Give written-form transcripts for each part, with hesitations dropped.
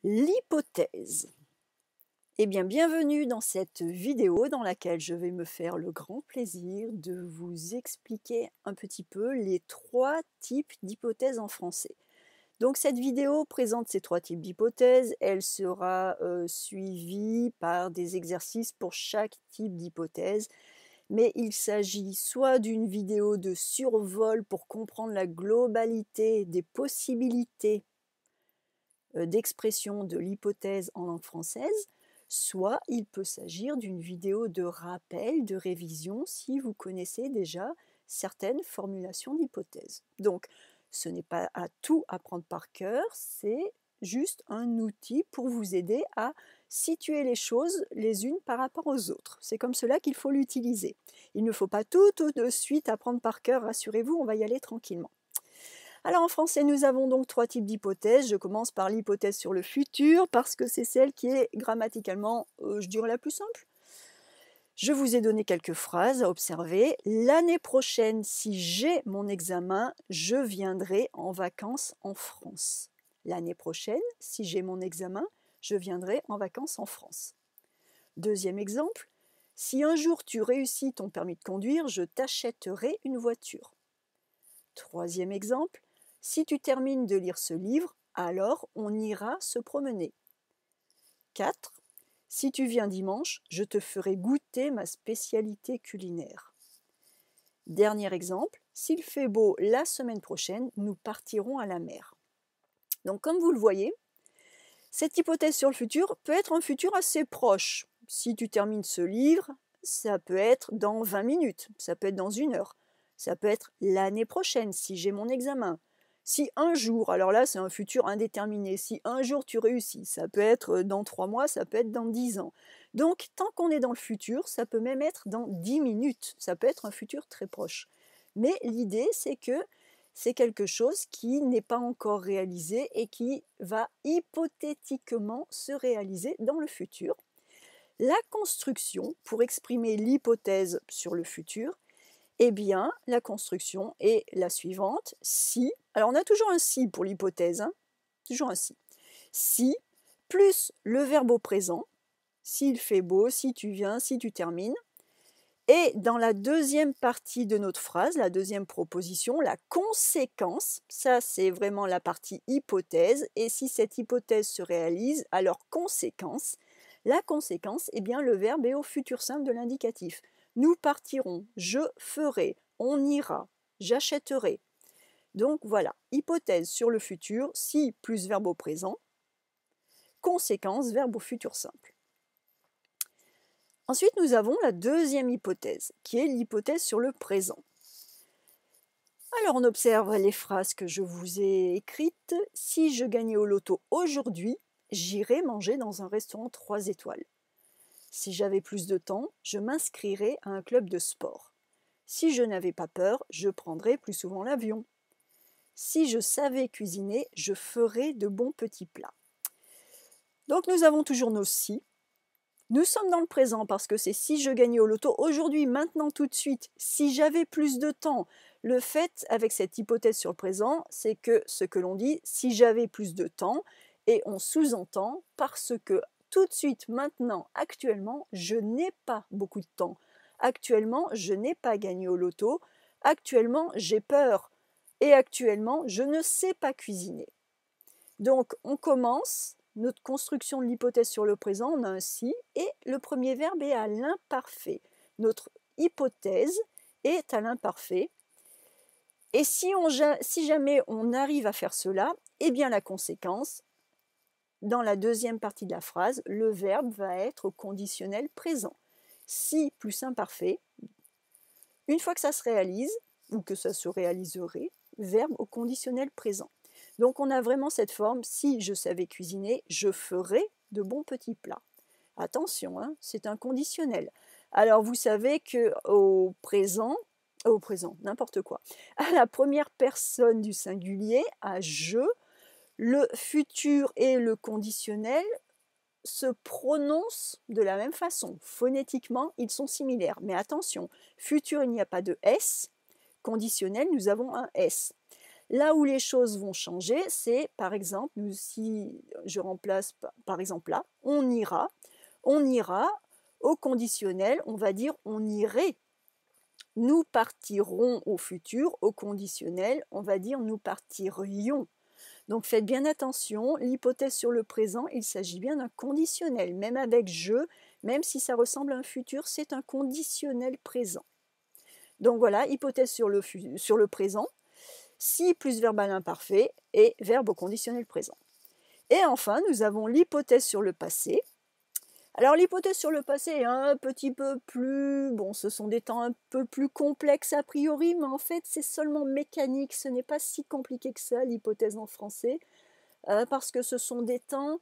L'hypothèse. Eh bien, bienvenue dans cette vidéo dans laquelle je vais me faire le grand plaisir de vous expliquer un petit peu les 3 types d'hypothèses en français. Donc cette vidéo présente ces 3 types d'hypothèses, elle sera suivie par des exercices pour chaque type d'hypothèse, mais il s'agit soit d'une vidéo de survol pour comprendre la globalité des possibilités d'expression de l'hypothèse en langue française, soit il peut s'agir d'une vidéo de rappel, de révision, si vous connaissez déjà certaines formulations d'hypothèse. Donc, ce n'est pas à tout apprendre par cœur, c'est juste un outil pour vous aider à situer les choses les unes par rapport aux autres. C'est comme cela qu'il faut l'utiliser. Il ne faut pas tout de suite apprendre par cœur, rassurez-vous, on va y aller tranquillement. Alors en français, nous avons donc 3 types d'hypothèses. Je commence par l'hypothèse sur le futur parce que c'est celle qui est grammaticalement, je dirais, la plus simple. Je vous ai donné quelques phrases à observer. L'année prochaine, si j'ai mon examen, je viendrai en vacances en France. L'année prochaine, si j'ai mon examen, je viendrai en vacances en France. Deuxième exemple, si un jour tu réussis ton permis de conduire, je t'achèterai une voiture. Troisième exemple, si tu termines de lire ce livre, alors on ira se promener. 4. Si tu viens dimanche, je te ferai goûter ma spécialité culinaire. Dernier exemple, s'il fait beau la semaine prochaine, nous partirons à la mer. Donc comme vous le voyez, cette hypothèse sur le futur peut être un futur assez proche. Si tu termines ce livre, ça peut être dans 20 minutes, ça peut être dans 1 heure, ça peut être l'année prochaine si j'ai mon examen. Si un jour, alors là c'est un futur indéterminé, si un jour tu réussis, ça peut être dans 3 mois, ça peut être dans 10 ans. Donc tant qu'on est dans le futur, ça peut même être dans 10 minutes, ça peut être un futur très proche. Mais l'idée c'est que c'est quelque chose qui n'est pas encore réalisé et qui va hypothétiquement se réaliser dans le futur. La construction, pour exprimer l'hypothèse sur le futur, eh bien, la construction est la suivante. Si, alors on a toujours un si pour l'hypothèse, hein, toujours un si. Si, plus le verbe au présent, s'il fait beau, si tu viens, si tu termines. Et dans la deuxième partie de notre phrase, la deuxième proposition, la conséquence, ça c'est vraiment la partie hypothèse. Et si cette hypothèse se réalise, alors conséquence, la conséquence, eh bien le verbe est au futur simple de l'indicatif. Nous partirons, je ferai, on ira, j'achèterai. Donc voilà, hypothèse sur le futur, si plus verbe au présent, conséquence, verbe au futur simple. Ensuite, nous avons la deuxième hypothèse, qui est l'hypothèse sur le présent. Alors on observe les phrases que je vous ai écrites. Si je gagnais au loto aujourd'hui, j'irais manger dans un restaurant 3 étoiles. Si j'avais plus de temps, je m'inscrirais à un club de sport. Si je n'avais pas peur, je prendrais plus souvent l'avion. Si je savais cuisiner, je ferais de bons petits plats. Donc nous avons toujours nos si. Nous sommes dans le présent parce que c'est si je gagnais au loto aujourd'hui, maintenant, tout de suite. Si j'avais plus de temps, le fait avec cette hypothèse sur le présent, c'est que ce que l'on dit, si j'avais plus de temps, et on sous-entend parce que tout de suite, maintenant, actuellement, je n'ai pas beaucoup de temps. Actuellement, je n'ai pas gagné au loto. Actuellement, j'ai peur. Et actuellement, je ne sais pas cuisiner. Donc, on commence notre construction de l'hypothèse sur le présent, on a un si, et le premier verbe est à l'imparfait. Notre hypothèse est à l'imparfait. Et si jamais on arrive à faire cela, eh bien la conséquence, dans la deuxième partie de la phrase, le verbe va être au conditionnel présent. Si plus imparfait, une fois que ça se réalise, ou que ça se réaliserait, verbe au conditionnel présent. Donc on a vraiment cette forme, si je savais cuisiner, je ferais de bons petits plats. Attention, hein, c'est un conditionnel. Alors vous savez qu'au présent, n'importe quoi, à la première personne du singulier, à je, le futur et le conditionnel se prononcent de la même façon. Phonétiquement, ils sont similaires. Mais attention, futur, il n'y a pas de S. Conditionnel, nous avons un S. Là où les choses vont changer, c'est par exemple, si je remplace par exemple là, on ira au conditionnel, on va dire on irait. Nous partirons au futur, au conditionnel, on va dire nous partirions. Donc faites bien attention, l'hypothèse sur le présent, il s'agit bien d'un conditionnel. Même avec je, même si ça ressemble à un futur, c'est un conditionnel présent. Donc voilà, hypothèse sur le présent, si plus verbe à l'imparfait et verbe au conditionnel présent. Et enfin, nous avons l'hypothèse sur le passé. Alors l'hypothèse sur le passé est un petit peu plus, bon, ce sont des temps un peu plus complexes a priori, mais en fait c'est seulement mécanique, ce n'est pas si compliqué que ça l'hypothèse en français, parce que ce sont des temps,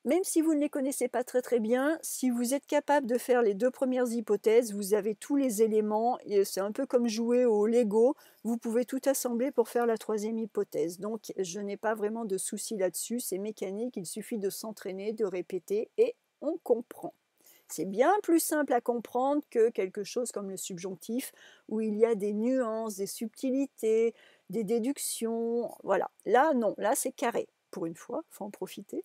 même si vous ne les connaissez pas très très bien, si vous êtes capable de faire les deux premières hypothèses, vous avez tous les éléments, et c'est un peu comme jouer au Lego, vous pouvez tout assembler pour faire la troisième hypothèse. Donc je n'ai pas vraiment de souci là-dessus, c'est mécanique, il suffit de s'entraîner, de répéter, et on comprend. C'est bien plus simple à comprendre que quelque chose comme le subjonctif, où il y a des nuances, des subtilités, des déductions, voilà. Là, non, là c'est carré, pour une fois, il faut en profiter.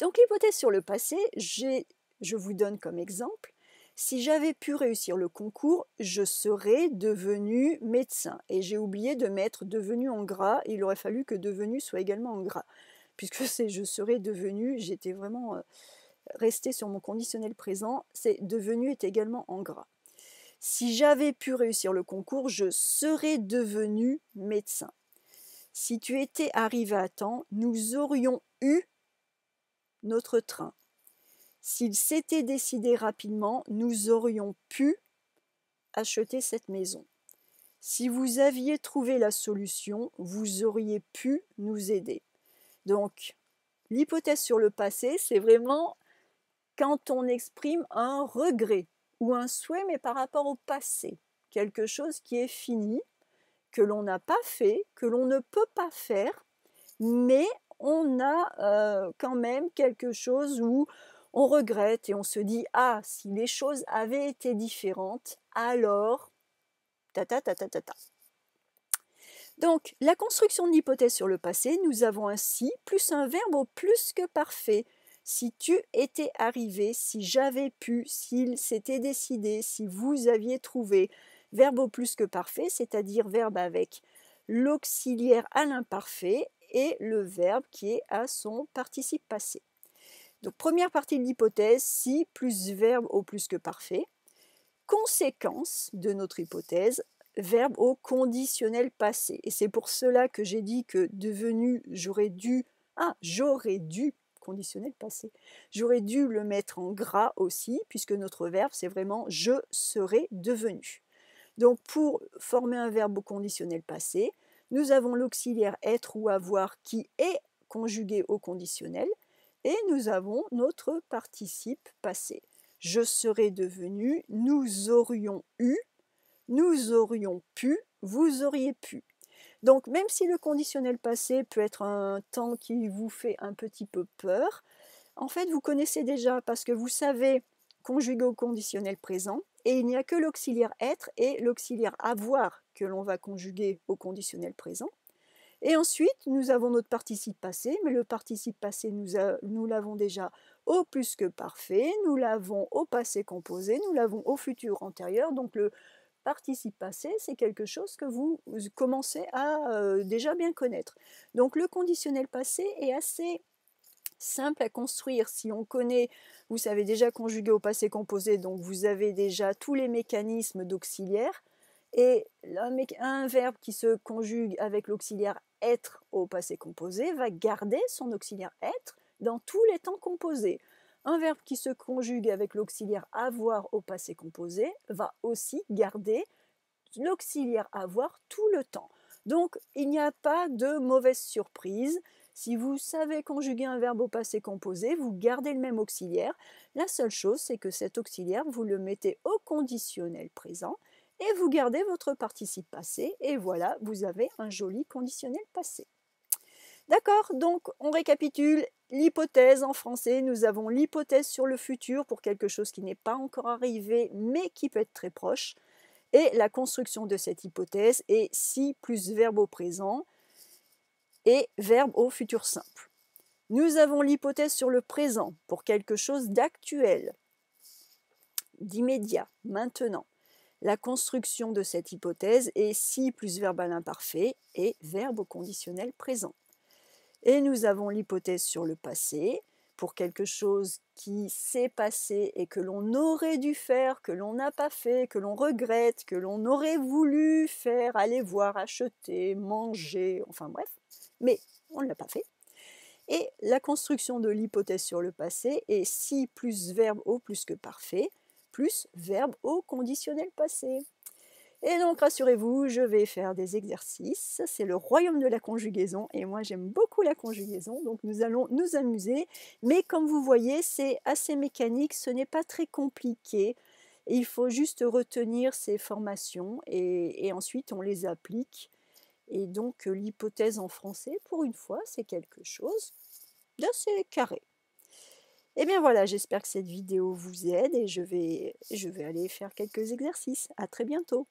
Donc l'hypothèse sur le passé, je vous donne comme exemple, si j'avais pu réussir le concours, je serais devenu médecin. Et j'ai oublié de mettre devenu en gras, il aurait fallu que devenu soit également en gras. Puisque c'est je serais devenu, j'étais vraiment restée sur mon conditionnel présent, c'est devenu est également en gras. Si j'avais pu réussir le concours, je serais devenu médecin. Si tu étais arrivé à temps, nous aurions eu notre train. S'il s'était décidé rapidement, nous aurions pu acheter cette maison. Si vous aviez trouvé la solution, vous auriez pu nous aider. Donc, l'hypothèse sur le passé, c'est vraiment quand on exprime un regret ou un souhait, mais par rapport au passé. Quelque chose qui est fini, que l'on n'a pas fait, que l'on ne peut pas faire, mais on a quand même quelque chose où on regrette et on se dit « Ah, si les choses avaient été différentes, alors… » Donc, la construction de l'hypothèse sur le passé, nous avons un « si » plus un verbe au plus que parfait. Si tu étais arrivé, si j'avais pu, s'il s'était décidé, si vous aviez trouvé. Verbe au plus que parfait, c'est-à-dire verbe avec l'auxiliaire à l'imparfait et le verbe qui est à son participe passé. Donc, première partie de l'hypothèse, si plus verbe au plus que parfait. Conséquence de notre hypothèse, verbe au conditionnel passé. Et c'est pour cela que j'ai dit que devenu, j'aurais dû, conditionnel passé, j'aurais dû le mettre en gras aussi, puisque notre verbe, c'est vraiment je serais devenu. Donc, pour former un verbe au conditionnel passé, nous avons l'auxiliaire être ou avoir qui est conjugué au conditionnel et nous avons notre participe passé. Je serais devenu, nous aurions eu, nous aurions pu, vous auriez pu. Donc, même si le conditionnel passé peut être un temps qui vous fait un petit peu peur, en fait, vous connaissez déjà parce que vous savez conjuguer au conditionnel présent et il n'y a que l'auxiliaire être et l'auxiliaire avoir que l'on va conjuguer au conditionnel présent. Et ensuite, nous avons notre participe passé, mais le participe passé, nous l'avons déjà au plus que parfait, nous l'avons au passé composé, nous l'avons au futur antérieur, donc le participe passé, c'est quelque chose que vous commencez à déjà bien connaître. Donc le conditionnel passé est assez simple à construire. Si on connaît, vous savez déjà conjuguer au passé composé, donc vous avez déjà tous les mécanismes d'auxiliaire. Et un verbe qui se conjugue avec l'auxiliaire être au passé composé va garder son auxiliaire être dans tous les temps composés. Un verbe qui se conjugue avec l'auxiliaire avoir au passé composé va aussi garder l'auxiliaire avoir tout le temps. Donc, il n'y a pas de mauvaise surprise. Si vous savez conjuguer un verbe au passé composé, vous gardez le même auxiliaire. La seule chose, c'est que cet auxiliaire, vous le mettez au conditionnel présent et vous gardez votre participe passé. Et voilà, vous avez un joli conditionnel passé. D'accord, donc on récapitule l'hypothèse en français. Nous avons l'hypothèse sur le futur pour quelque chose qui n'est pas encore arrivé, mais qui peut être très proche. Et la construction de cette hypothèse est si plus verbe au présent et verbe au futur simple. Nous avons l'hypothèse sur le présent pour quelque chose d'actuel, d'immédiat, maintenant. La construction de cette hypothèse est si plus verbe à l'imparfait et verbe au conditionnel présent. Et nous avons l'hypothèse sur le passé pour quelque chose qui s'est passé et que l'on aurait dû faire, que l'on n'a pas fait, que l'on regrette, que l'on aurait voulu faire, aller voir, acheter, manger, enfin bref, mais on ne l'a pas fait. Et la construction de l'hypothèse sur le passé est si plus verbe au plus que parfait, plus verbe au conditionnel passé. Et donc, rassurez-vous, je vais faire des exercices. C'est le royaume de la conjugaison et moi, j'aime beaucoup la conjugaison, donc nous allons nous amuser. Mais comme vous voyez, c'est assez mécanique, ce n'est pas très compliqué. Il faut juste retenir ces formations et ensuite on les applique. Et donc, l'hypothèse en français, pour une fois, c'est quelque chose d'assez carré. Et bien voilà, j'espère que cette vidéo vous aide et je vais aller faire quelques exercices. À très bientôt.